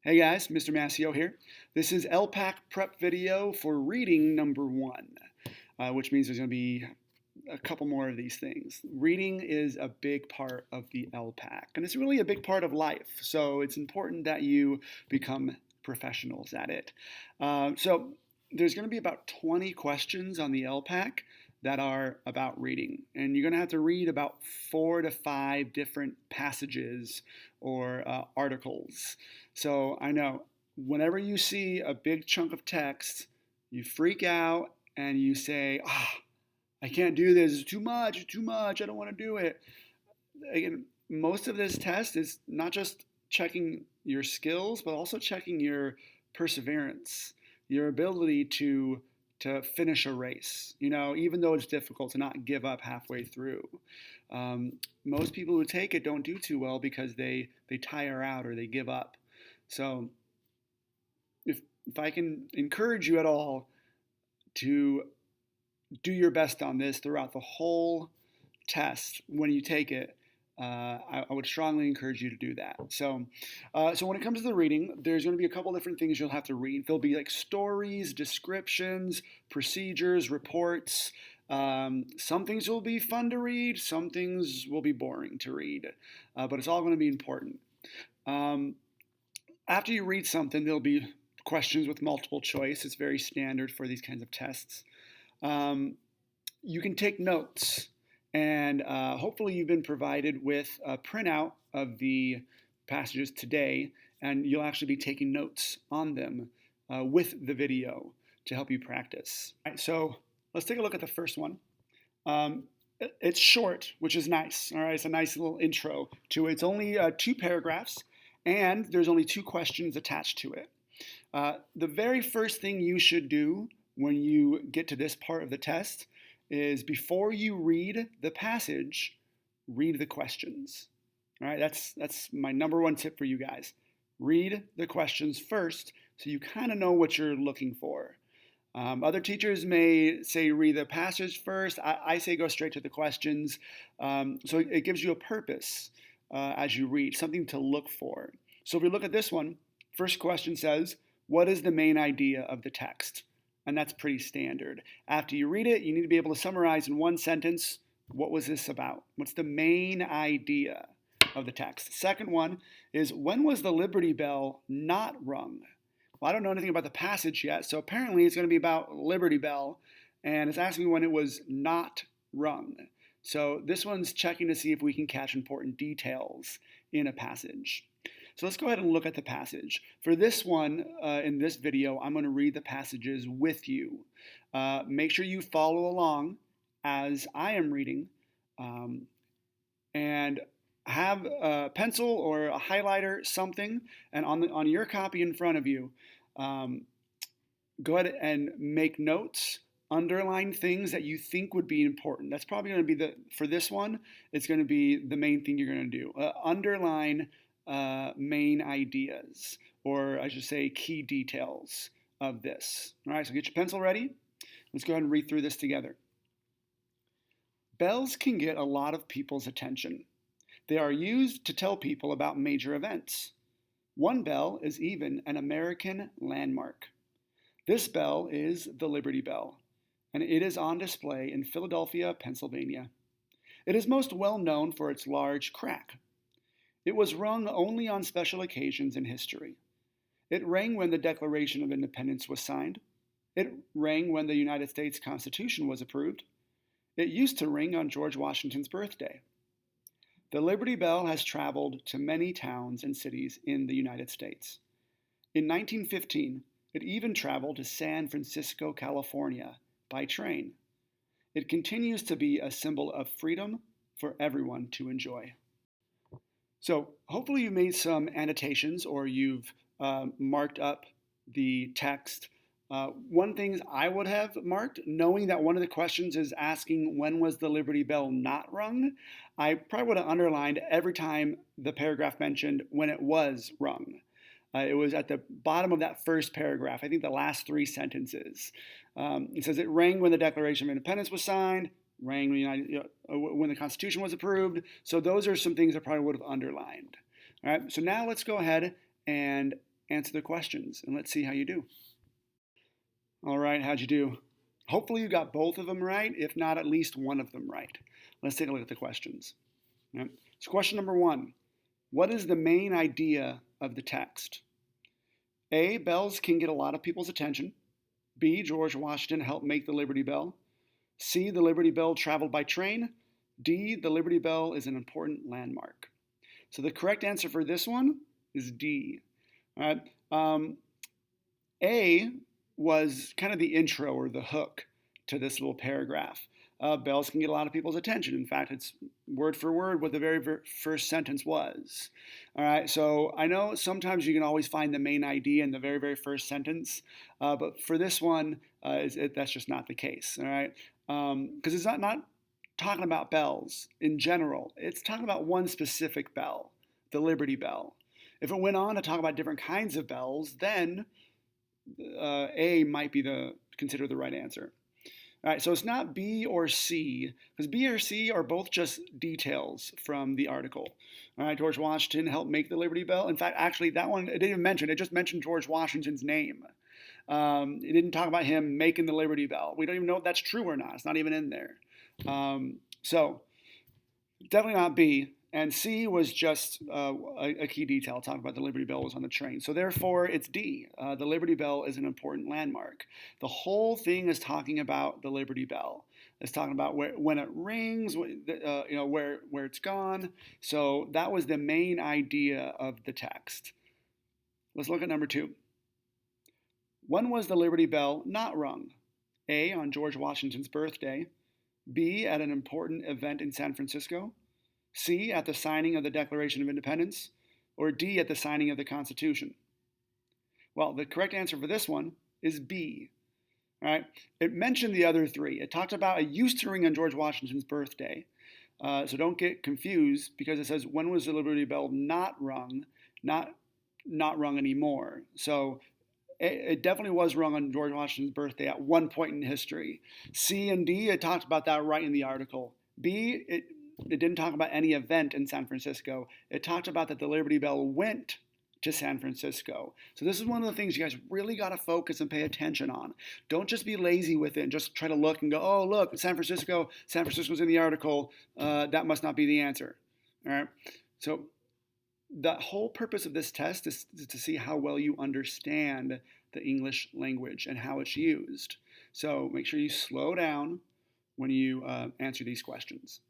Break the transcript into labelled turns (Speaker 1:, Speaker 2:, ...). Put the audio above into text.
Speaker 1: Hey guys, Mr. Massio here. This is ELPAC prep video for reading number 1, which means there's going to be a couple more of these things. Reading is a big part of the ELPAC, and it's really a big part of life, so it's important that you become professionals at it. So there's going to be about 20 questions on the ELPAC that are about reading, and you're going to have to read about 4 to 5 different passages or articles. So I know whenever you see a big chunk of text, you freak out and you say, I can't do this, it's too much, I don't want to do it. Again, most of this test is not just checking your skills, but also checking your perseverance, your ability to finish a race, even though it's difficult, to not give up halfway through. Most people who take it don't do too well because they tire out or they give up. So if I can encourage you at all to do your best on this throughout the whole test when you take it, I would strongly encourage you to do that. So when it comes to the reading, there's going to be a couple different things you'll have to read. There'll be like stories, descriptions, procedures, reports. Some things will be fun to read, some things will be boring to read, but it's all going to be important. After you read something, there'll be questions with multiple choice. It's very standard for these kinds of tests. You can take notes. And hopefully you've been provided with a printout of the passages today, and you'll actually be taking notes on them with the video to help you practice. All right, so let's take a look at the first one. It's short, which is nice. All right, it's a nice little intro to it. It's only 2 paragraphs, and there's only 2 questions attached to it. The very first thing you should do when you get to this part of the test is before you read the passage, read the questions. All right, that's my number 1 tip for you guys. Read the questions first so you kind of know what you're looking for. Other teachers may say read the passage first. I say go straight to the questions. So it gives you a purpose as you read, something to look for. So if we look at this one, first question says, what is the main idea of the text? And that's pretty standard. After you read it, you need to be able to summarize in 1 sentence, what was this about? What's the main idea of the text? Second one is, when was the Liberty Bell not rung? Well, I don't know anything about the passage yet, so apparently it's going to be about Liberty Bell, and it's asking when it was not rung. So this one's checking to see if we can catch important details in a passage. So let's go ahead and look at the passage. For this one, in this video, I'm going to read the passages with you. Make sure you follow along as I am reading, and have a pencil or a highlighter, something, and on your copy in front of you, go ahead and make notes. Underline things that you think would be important. That's probably going to be for this one, it's going to be the main thing you're going to do. Underline main ideas, or I should say key details of this. All right, so get your pencil ready. Let's go ahead and read through this together. Bells can get a lot of people's attention. They are used to tell people about major events. One bell is even an American landmark. This bell is the Liberty Bell, and it is on display in Philadelphia, Pennsylvania. It is most well known for its large crack. It was rung only on special occasions in history. It rang when the Declaration of Independence was signed. It rang when the United States Constitution was approved. It used to ring on George Washington's birthday. The Liberty Bell has traveled to many towns and cities in the United States. In 1915, it even traveled to San Francisco, California, by train. It continues to be a symbol of freedom for everyone to enjoy. So hopefully you made some annotations or you've marked up the text. One thing I would have marked, knowing that one of the questions is asking when was the Liberty Bell not rung, I probably would have underlined every time the paragraph mentioned when it was rung. It was at the bottom of that first paragraph, I think the last 3 sentences. It says it rang when the Declaration of Independence was signed, rang when the Constitution was approved. So those are some things I probably would have underlined. All right, so now let's go ahead and answer the questions, and let's see how you do. All right, how'd you do? Hopefully you got both of them right, if not at least one of them right. Let's take a look at the questions. Right. So question number 1, what is the main idea of the text? A, bells can get a lot of people's attention. B, George Washington helped make the Liberty Bell. C, the Liberty Bell traveled by train. D, the Liberty Bell is an important landmark. So the correct answer for this one is D. All right. A was kind of the intro or the hook to this little paragraph. Bells can get a lot of people's attention. In fact, it's word for word what the very first sentence was. All right, so I know sometimes you can always find the main idea in the very, very first sentence, but for this one, that's just not the case. All right, because it's not talking about bells in general. It's talking about one specific bell, the Liberty Bell. If it went on to talk about different kinds of bells, then A might be considered the right answer. All right, so it's not B or C, because B or C are both just details from the article. All right, George Washington helped make the Liberty Bell. In fact, actually, that one, it didn't even mention, it just mentioned George Washington's name. It didn't talk about him making the Liberty Bell. We don't even know if that's true or not. It's not even in there. So, definitely not B. And C was just a key detail, talking about the Liberty Bell was on the train. So therefore, it's D. The Liberty Bell is an important landmark. The whole thing is talking about the Liberty Bell. It's talking about when it rings, where it's gone. So that was the main idea of the text. Let's look at number 2. When was the Liberty Bell not rung? A, on George Washington's birthday. B, at an important event in San Francisco. C, at the signing of the Declaration of Independence, or D, at the signing of the Constitution? Well, the correct answer for this one is B. All right? It mentioned the other 3. It talked about it used to ring on George Washington's birthday. So don't get confused, because it says when was the Liberty Bell not rung, not rung anymore. So it definitely was rung on George Washington's birthday at one point in history. C and D, it talked about that right in the article. B, it didn't talk about any event in San Francisco. It talked about that the Liberty Bell went to San Francisco. So this is one of the things you guys really got to focus and pay attention on. Don't just be lazy with it and just try to look and go, oh, look, San Francisco's in the article. That must not be the answer. All right. So the whole purpose of this test is to see how well you understand the English language and how it's used. So make sure you slow down when you answer these questions.